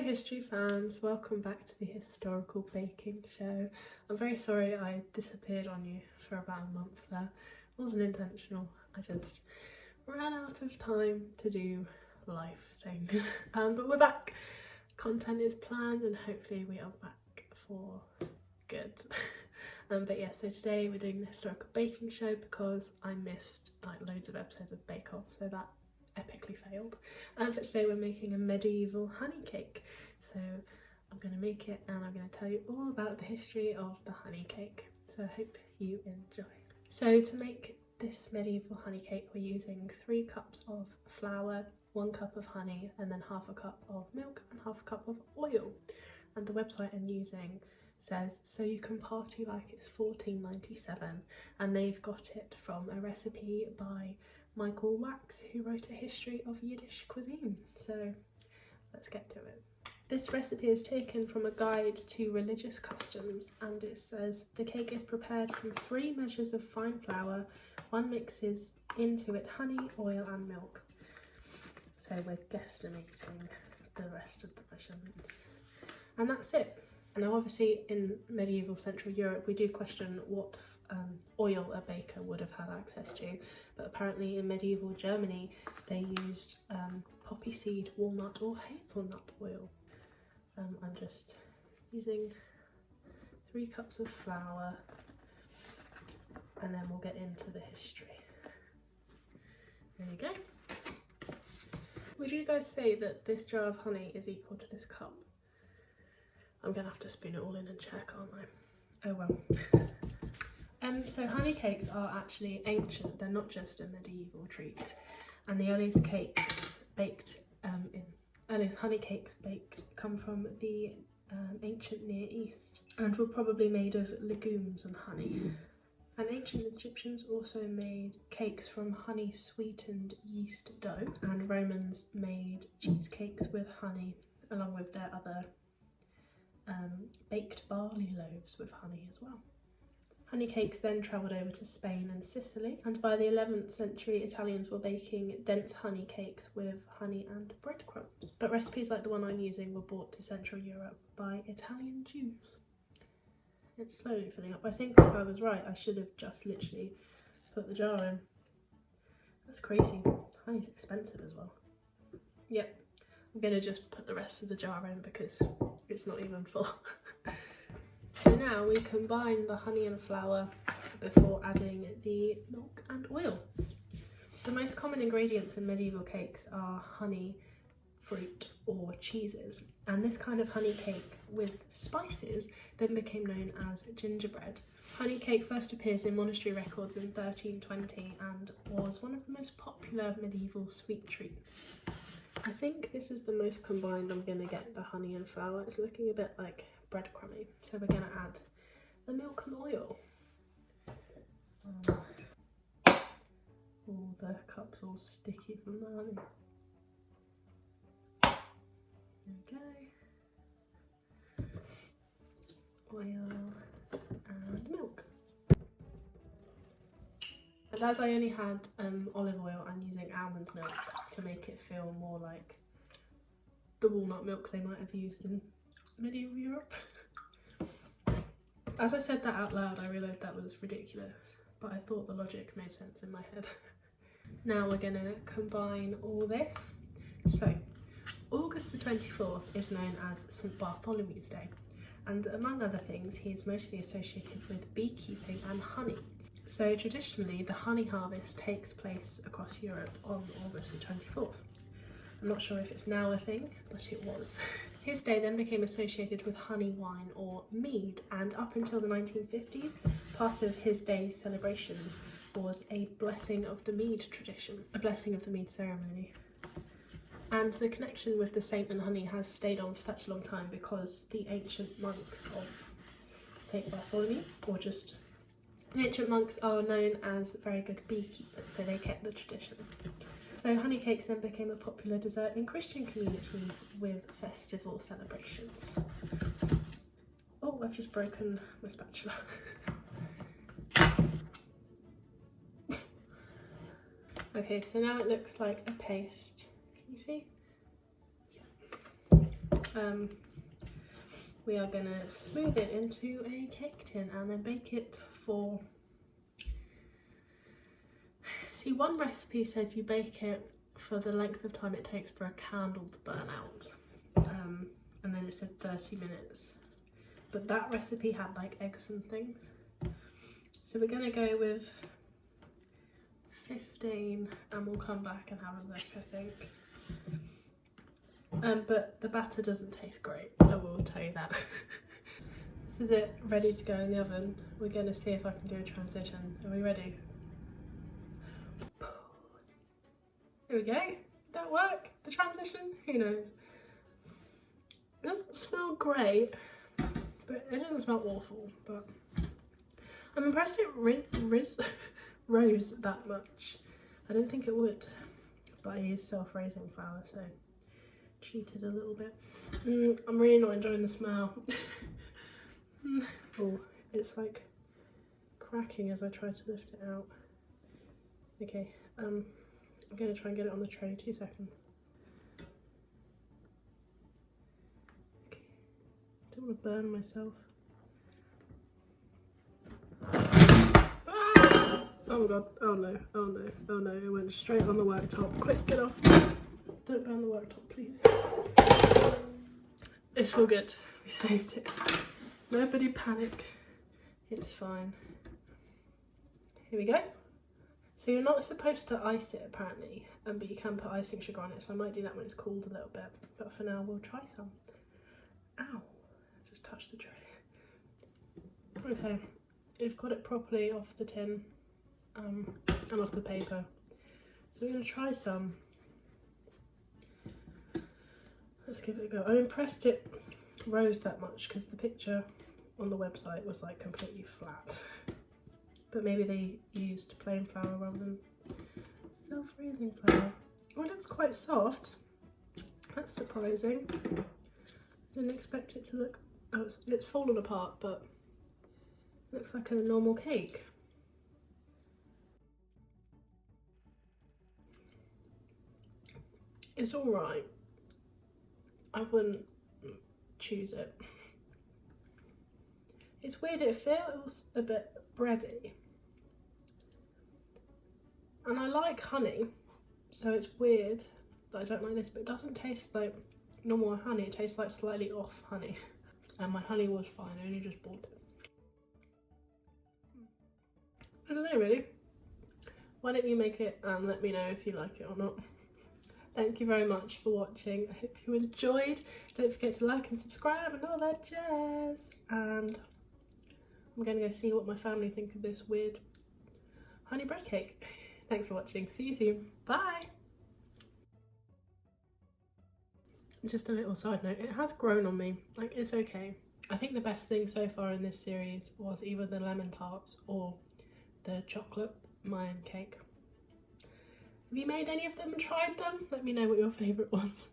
Hello history fans, welcome back to the historical baking show. I'm very sorry I disappeared on you for about a month there. It wasn't intentional, I just ran out of time to do life things. But we're back, content is planned and hopefully we are back for good. But yeah, so today we're doing the historical baking show because I missed like loads of episodes of Bake Off, so that epically failed. But today we're making a medieval honey cake. So I'm going to make it and I'm going to tell you all about the history of the honey cake. So I hope you enjoy. So to make this medieval honey cake we're using 3 cups of flour, 1 cup of honey and then half a cup of milk and half a cup of oil. And the website I'm using says so you can party like it's 1497, and they've got it from a recipe by Michael Wax, who wrote a history of Yiddish cuisine. So let's get to it. This recipe is taken from a guide to religious customs, and it says the cake is prepared from 3 measures of fine flour. 1 mixes into it honey, oil and milk. So we're guesstimating the rest of the measurements. And that's it. Now obviously in medieval Central Europe we do question what oil a baker would have had access to, but apparently in medieval Germany they used poppy seed, walnut or hazelnut oil. I'm just using 3 cups of flour and then we'll get into the history. There you go. Would you guys say that this jar of honey is equal to this cup? I'm gonna have to spoon it all in and check, aren't I? Oh well. So honey cakes are actually ancient, they're not just a medieval treat. And the earliest cakes baked, earliest honey cakes baked come from the ancient Near East and were probably made of legumes and honey. And ancient Egyptians also made cakes from honey sweetened yeast dough, and Romans made cheesecakes with honey along with their other baked barley loaves with honey as well. Honey cakes then travelled over to Spain and Sicily, and by the 11th century Italians were baking dense honey cakes with honey and breadcrumbs. But recipes like the one I'm using were brought to Central Europe by Italian Jews. It's slowly filling up. I think if I was right I should have just literally put the jar in. That's crazy. Honey's expensive as well. Yep. I'm going to just put the rest of the jar in because it's not even full. So now we combine the honey and flour before adding the milk and oil. The most common ingredients in medieval cakes are honey, fruit or cheeses, and this kind of honey cake with spices then became known as gingerbread. Honey cake first appears in monastery records in 1320 and was one of the most popular medieval sweet treats. I think this is the most combined I'm going to get the honey and flour. It's looking a bit like breadcrumby, so we're going to add the milk and oil. Oh, the cup's all sticky from the honey. There we go. Oil and milk. And as I only had olive oil, I'm using almond milk to make it feel more like the walnut milk they might have used in medieval Europe. As I said that out loud I realised that was ridiculous, but I thought the logic made sense in my head. Now we're going to combine all this. So August the 24th is known as St Bartholomew's Day, and among other things he is mostly associated with beekeeping and honey. So traditionally the honey harvest takes place across Europe on August the 24th. I'm not sure if it's now a thing, but it was. His day then became associated with honey wine or mead, and up until the 1950s, part of his day's celebrations was a blessing of the mead tradition, a blessing of the mead ceremony. And the connection with the saint and honey has stayed on for such a long time because the ancient monks of St Bartholomew, or just the ancient monks, are known as very good beekeepers, so they kept the tradition. So honey cakes then became a popular dessert in Christian communities with festival celebrations. Oh, I've just broken my spatula. Okay, so now it looks like a paste. Can you see? Yeah. we are gonna smooth it into a cake tin and then bake it for... See, one recipe said you bake it for the length of time it takes for a candle to burn out, and then it said 30 minutes, but that recipe had like eggs and things, so we're gonna go with 15 and we'll come back and have a look, I think. But the batter doesn't taste great, I will tell you that. This is it, ready to go in the oven. We're gonna see if I can do a transition. Are we ready? Here we go. Did that work? The transition? Who knows? It doesn't smell great, but it doesn't smell awful. But I'm impressed it rose that much. I didn't think it would, but I used self-raising flour, so cheated a little bit. I'm really not enjoying the smell. Oh, it's like cracking as I try to lift it out. Okay, I'm gonna try and get it on the tray. 2 seconds. Okay, don't want to burn myself. Ah! Oh god, oh no, oh no, oh no, it went straight on the worktop. Quick, get off. Don't burn the worktop, please. It's all good, we saved it. Nobody panic, it's fine. Here we go. So you're not supposed to ice it apparently, but you can put icing sugar on it, so I might do that when it's cooled a little bit. But for now, we'll try some. Ow, just touched the tray. Okay, we've got it properly off the tin and off the paper. So we're gonna try some. Let's give it a go. I'm impressed it rose that much because the picture on the website was like completely flat. But maybe they used plain flour rather than self-raising flour. Oh, it looks quite soft. That's surprising. Didn't expect it to look... Oh, it's fallen apart, but it looks like a normal cake. It's alright. I wouldn't choose it. It's weird, it feels a bit bready. And I like honey, so it's weird that I don't like this, but it doesn't taste like normal honey, it tastes like slightly off honey. And my honey was fine, I only just bought it. I don't know really. Why don't you make it and let me know if you like it or not. Thank you very much for watching. I hope you enjoyed. Don't forget to like and subscribe and all that jazz. And I'm going to go see what my family think of this weird honey bread cake. Thanks for watching. See you soon. Bye. Just a little side note. It has grown on me. Like, it's okay. I think the best thing so far in this series was either the lemon tarts or the chocolate Mayan cake. Have you made any of them and tried them? Let me know what your favourite was.